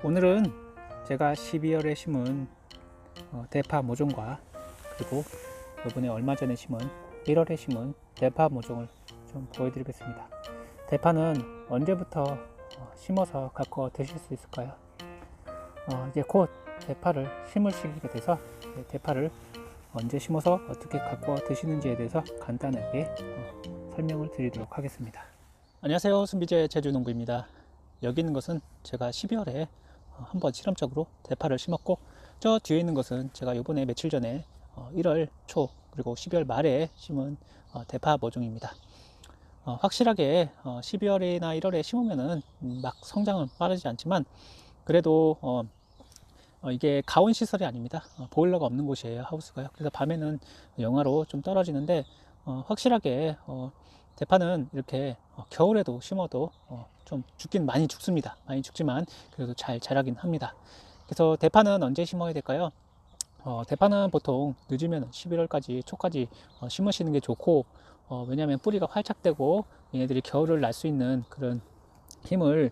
오늘은 제가 12월에 심은 대파 모종과 그리고 이번에 얼마 전에 심은 1월에 심은 대파 모종을 좀 보여드리겠습니다. 대파는 언제부터 심어서 갖고 드실 수 있을까요? 이제 곧 대파를 심을 시기가 돼서 대파를 언제 심어서 어떻게 갖고 드시는지에 대해서 간단하게 설명을 드리도록 하겠습니다. 안녕하세요, 순비제 제주농부입니다. 여기 있는 것은 제가 12월에 한번 실험적으로 대파를 심었고, 저 뒤에 있는 것은 제가 요번에 며칠 전에 1월 초 그리고 12월 말에 심은 대파 모종입니다. 확실하게 12월이나 1월에 심으면은 막 성장은 빠르지 않지만, 그래도 이게 가온 시설이 아닙니다. 보일러가 없는 곳이에요, 하우스가요. 그래서 밤에는 영하로 좀 떨어지는데, 확실하게 대파는 이렇게 겨울에도 심어도 좀 죽긴 많이 죽습니다. 많이 죽지만 그래도 잘 자라긴 합니다. 그래서 대파는 언제 심어야 될까요? 대파는 보통 늦으면 11월까지 초까지 심으시는 게 좋고, 왜냐하면 뿌리가 활착되고 얘네들이 겨울을 날 수 있는 그런 힘을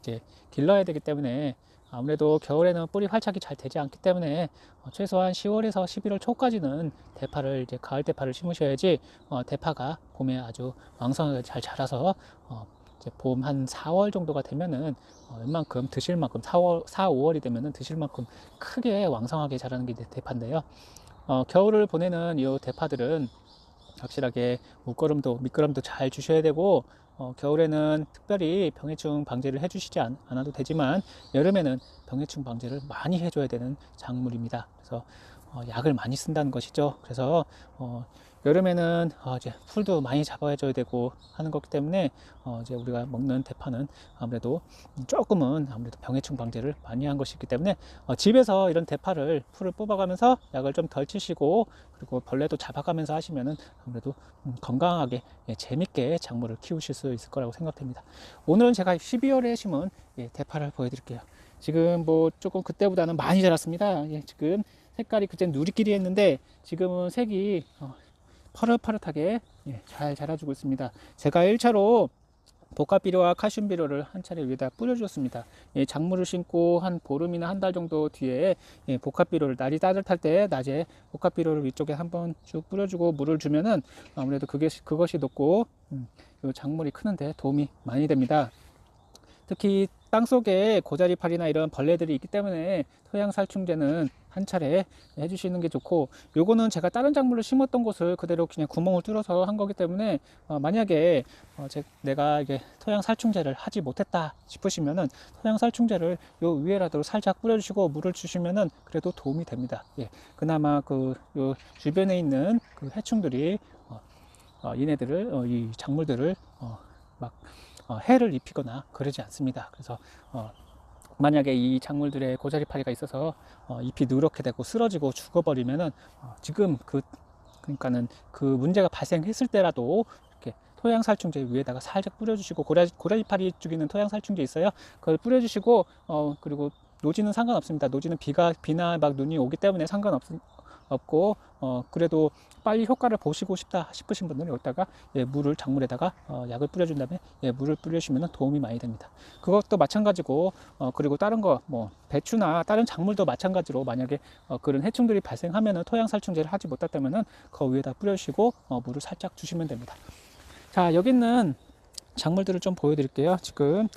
이제 길러야 되기 때문에, 아무래도 겨울에는 뿌리 활착이 잘 되지 않기 때문에 최소한 10월에서 11월 초까지는 대파를, 이제 가을 대파를 심으셔야지 대파가 봄에 아주 왕성하게 잘 자라서 이제 봄 한 4월 정도가 되면은 웬만큼 드실 만큼 4, 5월이 되면은 드실 만큼 크게 왕성하게 자라는 게 대파인데요. 겨울을 보내는 이 대파들은 확실하게 미끄럼도 잘 주셔야 되고, 겨울에는 특별히 병해충 방제를 해주시지 않아도 되지만, 여름에는 병해충 방제를 많이 해줘야 되는 작물입니다. 그래서 약을 많이 쓴다는 것이죠. 그래서 여름에는 이제 풀도 많이 잡아줘야 되고 하는 거기 때문에, 이제 우리가 먹는 대파는 아무래도 조금은 아무래도 병해충 방제를 많이 한 것이기 때문에, 집에서 이런 대파를 풀을 뽑아가면서 약을 좀 덜 치시고, 그리고 벌레도 잡아가면서 하시면은 아무래도 건강하게, 재밌게 작물을 키우실 수 있을 거라고 생각됩니다. 오늘은 제가 12월에 심은 대파를 보여드릴게요. 지금 뭐 조금 그때보다는 많이 자랐습니다. 지금 색깔이, 그때 누리끼리 했는데 지금은 색이 파릇파릇하게 잘 자라주고 있습니다. 제가 1차로 복합비료와 칼슘비료를 한 차례 위에다 뿌려주었습니다. 작물을 심고 한 보름이나 한 달 정도 뒤에 복합비료를, 날이 따뜻할 때 낮에 복합비료를 위쪽에 한번 쭉 뿌려주고 물을 주면은 아무래도 그것이 녹고 이 작물이 크는데 도움이 많이 됩니다. 특히 땅속에 고자리파리나 이런 벌레들이 있기 때문에 토양살충제는 한 차례 해주시는 게 좋고, 요거는 제가 다른 작물을 심었던 곳을 그대로 그냥 구멍을 뚫어서 한 거기 때문에, 만약에 내가 이게 토양살충제를 하지 못했다 싶으시면은 토양살충제를 요 위에라도 살짝 뿌려주시고 물을 주시면은 그래도 도움이 됩니다. 그나마 요 주변에 있는 그 해충들이 얘네들을, 이 작물들을 막 해를 입히거나 그러지 않습니다. 그래서 만약에 이 작물들의 고자리파리가 있어서 잎이 누렇게 되고 쓰러지고 죽어버리면은, 지금 그러니까는 그 문제가 발생했을 때라도 이렇게 토양살충제 위에다가 살짝 뿌려주시고, 고라지파리 죽이는 토양살충제 있어요. 그걸 뿌려주시고, 그리고 노지는 상관없습니다. 노지는 비나 막 눈이 오기 때문에 상관없고, 그래도 빨리 효과를 보시고 싶다 싶으신 분들은 여기다가 물을, 작물에다가 약을 뿌려준 다음에 물을 뿌려주시면 도움이 많이 됩니다. 그것도 마찬가지고, 그리고 다른 거, 뭐 배추나 다른 작물도 마찬가지로, 만약에 그런 해충들이 발생하면은 토양살충제를 하지 못했다면은 그 위에다 뿌려주시고 물을 살짝 주시면 됩니다. 자, 여기 있는 작물들을 좀 보여드릴게요. 지금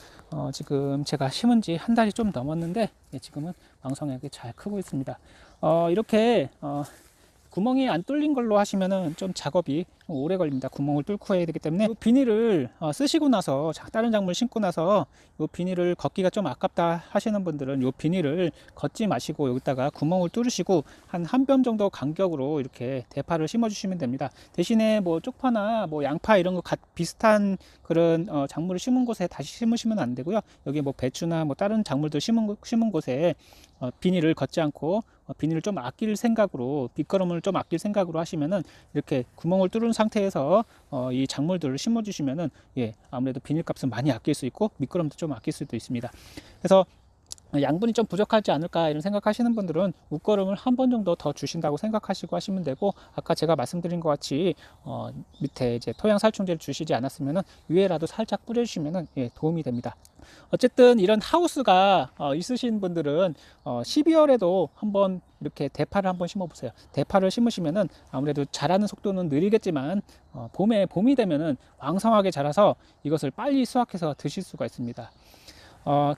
제가 심은 지 한 달이 좀 넘었는데, 지금은 왕성하게 잘 크고 있습니다. 이렇게 구멍이 안 뚫린 걸로 하시면은 좀 작업이 오래 걸립니다. 구멍을 뚫고 해야 되기 때문에, 이 비닐을 쓰시고 나서, 다른 작물 심고 나서 이 비닐을 걷기가 좀 아깝다 하시는 분들은 이 비닐을 걷지 마시고 여기다가 구멍을 뚫으시고 한 뼘 정도 간격으로 이렇게 대파를 심어 주시면 됩니다. 대신에 뭐 쪽파나 뭐 양파 이런 거 비슷한 그런 작물을 심은 곳에 다시 심으시면 안 되고요. 여기 뭐 배추나 뭐 다른 작물들 심은 곳에 비닐을 걷지 않고 비닐을 좀 아낄 생각으로, 빗거름을 좀 아낄 생각으로 하시면은, 이렇게 구멍을 뚫은 상태에서 이 작물들을 심어 주시면은 아무래도 비닐값은 많이 아낄 수 있고 미끄럼도 좀 아낄 수도 있습니다. 그래서 양분이 좀 부족하지 않을까 이런 생각하시는 분들은 웃거름을 한 번 정도 더 주신다고 생각하시고 하시면 되고, 아까 제가 말씀드린 것 같이 밑에 이제 토양 살충제를 주시지 않았으면은 위에라도 살짝 뿌려주시면은 예, 도움이 됩니다. 어쨌든 이런 하우스가 있으신 분들은 12월에도 한번 이렇게 대파를 한번 심어 보세요. 대파를 심으시면은 아무래도 자라는 속도는 느리겠지만 봄이 되면은 왕성하게 자라서 이것을 빨리 수확해서 드실 수가 있습니다.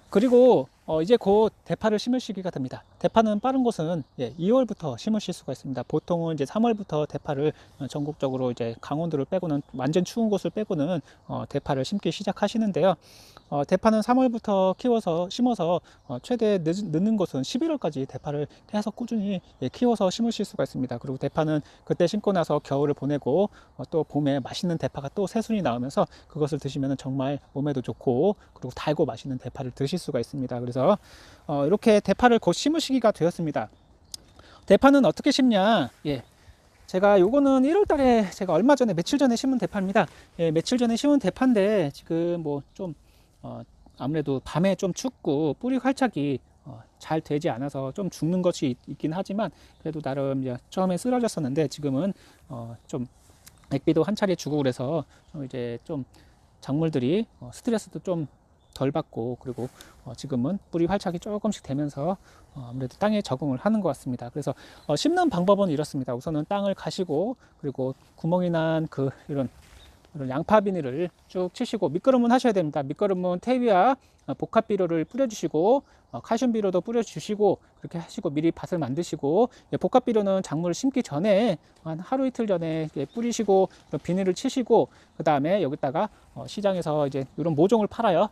그리고 이제 곧 대파를 심을 시기가 됩니다. 대파는 빠른 곳은 2월부터 심으실 수가 있습니다. 보통은 이제 3월부터 대파를 전국적으로 이제 강원도를 빼고는, 완전 추운 곳을 빼고는 대파를 심기 시작하시는데요. 대파는 3월부터 키워서 심어서 최대 늦는 곳은 11월까지 대파를 계속 꾸준히 키워서 심으실 수가 있습니다. 그리고 대파는 그때 심고 나서 겨울을 보내고 또 봄에 맛있는 대파가 또 새순이 나오면서 그것을 드시면 정말 몸에도 좋고 그리고 달고 맛있는 대파를 드실 수가 있습니다. 그래서 이렇게 대파를 곧 심을 시기가 되었습니다. 대파는 어떻게 심냐? 제가 요거는 1월 달에 제가 얼마 전에 며칠 전에 심은 대파입니다. 며칠 전에 심은 대파인데 지금 뭐 좀 아무래도 밤에 좀 춥고 뿌리 활착이 잘 되지 않아서 좀 죽는 것이 있긴 하지만 그래도 나름 이제 처음에 쓰러졌었는데 지금은 좀 액비도 한 차례 주고 그래서 이제 좀 작물들이 스트레스도 좀 덜 받고, 그리고 지금은 뿌리 활착이 조금씩 되면서 아무래도 땅에 적응을 하는 것 같습니다. 그래서 심는 방법은 이렇습니다. 우선은 땅을 가시고, 그리고 구멍이 난 이런 양파 비닐을 쭉 치시고, 밑거름은 하셔야 됩니다. 밑거름은 태위와 복합비료를 뿌려주시고 칼슘비료도 뿌려주시고 그렇게 하시고 미리 밭을 만드시고, 복합비료는 작물을 심기 전에 한 하루 이틀 전에 뿌리시고 비닐을 치시고, 그 다음에 여기다가 시장에서 이제 이런 모종을 팔아요.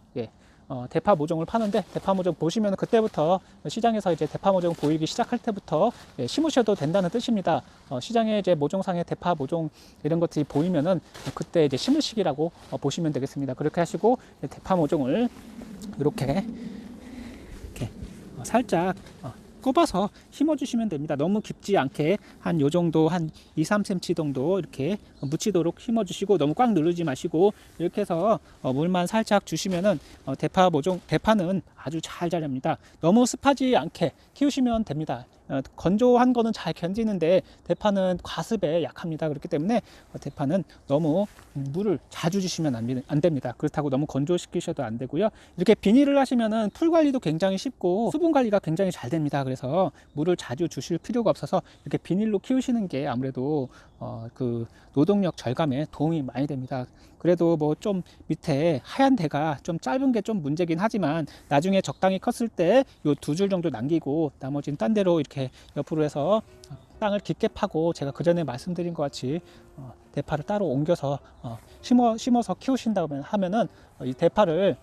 대파 모종을 파는데, 대파 모종 보시면 그때부터 시장에서 이제 대파 모종 보이기 시작할 때부터 심으셔도 된다는 뜻입니다. 시장에 이제 모종상에 대파 모종 이런 것들이 보이면은 그때 이제 심을 시기라고 보시면 되겠습니다. 그렇게 하시고 대파 모종을 이렇게 살짝 꼽아서 심어 주시면 됩니다. 너무 깊지 않게 한 요 정도, 한 2, 3cm 정도 이렇게 묻히도록 심어 주시고, 너무 꽉 누르지 마시고 이렇게 해서 물만 살짝 주시면은 대파는 아주 잘 자랍니다. 너무 습하지 않게 키우시면 됩니다. 건조한 거는 잘 견디는데 대파는 과습에 약합니다. 그렇기 때문에 대파는 너무 물을 자주 주시면 안 됩니다. 그렇다고 너무 건조시키셔도 안 되고요. 이렇게 비닐을 하시면은 풀 관리도 굉장히 쉽고 수분 관리가 굉장히 잘 됩니다. 그래서 물을 자주 주실 필요가 없어서 이렇게 비닐로 키우시는 게 아무래도 그 노동력 절감에 도움이 많이 됩니다. 그래도 뭐 좀 밑에 하얀 대가 좀 짧은 게 좀 문제긴 하지만 나중에 적당히 컸을 때 요 2줄 정도 남기고 나머지는 딴 데로 이렇게 옆으로 해서 땅을 깊게 파고, 제가 그 전에 말씀드린 것 같이 대파를 따로 옮겨서 심어서 키우신다고 하면은 이 대파를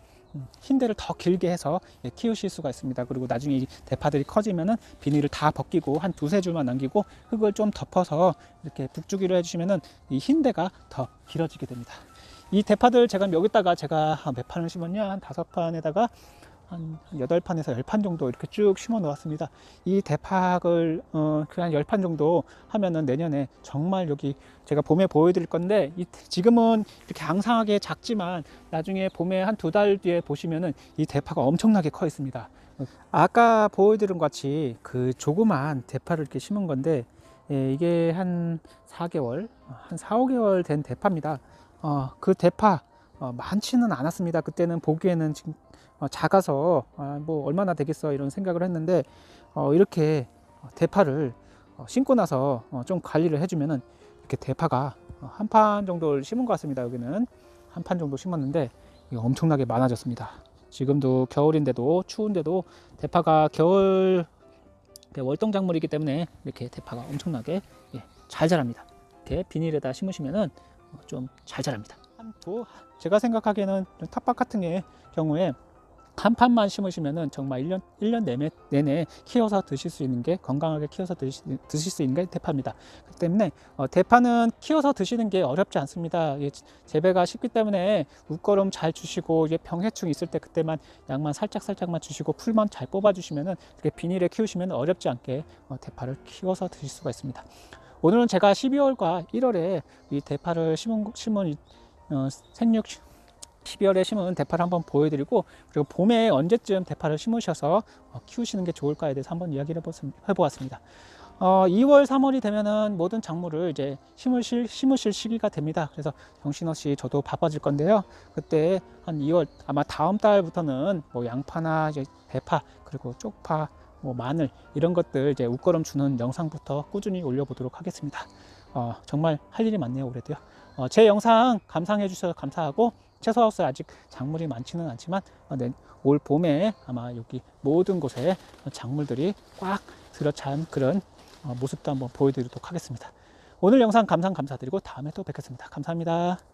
흰 대를 더 길게 해서 키우실 수가 있습니다. 그리고 나중에 이 대파들이 커지면은 비닐을 다 벗기고 한 2-3줄만 남기고 흙을 좀 덮어서 이렇게 북주기로 해주시면은 이 흰 대가 더 길어지게 됩니다. 이 대파들 여기다가 제가 몇 판을 심었냐, 한 5판에다가 한 8판에서 10판 정도 이렇게 쭉 심어 놓았습니다. 이 대파를 한 10판 정도 하면은 내년에 정말, 여기 제가 봄에 보여드릴 건데 지금은 이렇게 앙상하게 작지만 나중에 봄에 한 2달 뒤에 보시면은 이 대파가 엄청나게 커 있습니다. 아까 보여드린 것 같이 그 조그만 대파를 이렇게 심은 건데 이게 한 4개월, 한 4-5개월 된 대파입니다. 그 대파 많지는 않았습니다. 그때는 보기에는 지금 작아서 뭐 얼마나 되겠어 이런 생각을 했는데 이렇게 대파를 심고 나서 좀 관리를 해주면은 이렇게 대파가 한 판 정도를 심은 것 같습니다. 여기는 한 판 정도 심었는데 엄청나게 많아졌습니다. 지금도 겨울인데도 추운데도 대파가 겨울 월동작물이기 때문에 이렇게 대파가 엄청나게 잘 자랍니다. 이렇게 비닐에다 심으시면은 좀 잘 자랍니다. 제가 생각하기에는 텃밭 같은 경우에 한 판만 심으시면은 정말 1년 내내 키워서 드실 수 있는 게, 건강하게 키워서 드실 수 있는 게 대파입니다. 그렇기 때문에 대파는 키워서 드시는 게 어렵지 않습니다. 재배가 쉽기 때문에 웃거름 잘 주시고, 병해충 있을 때 그때만 약만 살짝만 주시고 풀만 잘 뽑아 주시면은 이렇게 비닐에 키우시면 어렵지 않게 대파를 키워서 드실 수가 있습니다. 오늘은 제가 12월과 1월에 이 대파를 심은 생육 12월에 심은 대파를 한번 보여드리고, 그리고 봄에 언제쯤 대파를 심으셔서 키우시는 게 좋을까에 대해서 한번 이야기를 해보았습니다. 2월, 3월이 되면은 모든 작물을 이제 심으실 시기가 됩니다. 그래서 정신없이 저도 바빠질 건데요. 그때 한 2월, 아마 다음 달부터는 뭐 양파나 이제 대파, 그리고 쪽파, 뭐 마늘, 이런 것들 이제 웃거름 주는 영상부터 꾸준히 올려보도록 하겠습니다. 정말 할 일이 많네요, 올해도요. 제 영상 감상해 주셔서 감사하고, 채소하우스 아직 작물이 많지는 않지만 올 봄에 아마 여기 모든 곳에 작물들이 꽉 들어찬 그런 모습도 한번 보여드리도록 하겠습니다. 오늘 영상 감상드리고 다음에 또 뵙겠습니다. 감사합니다.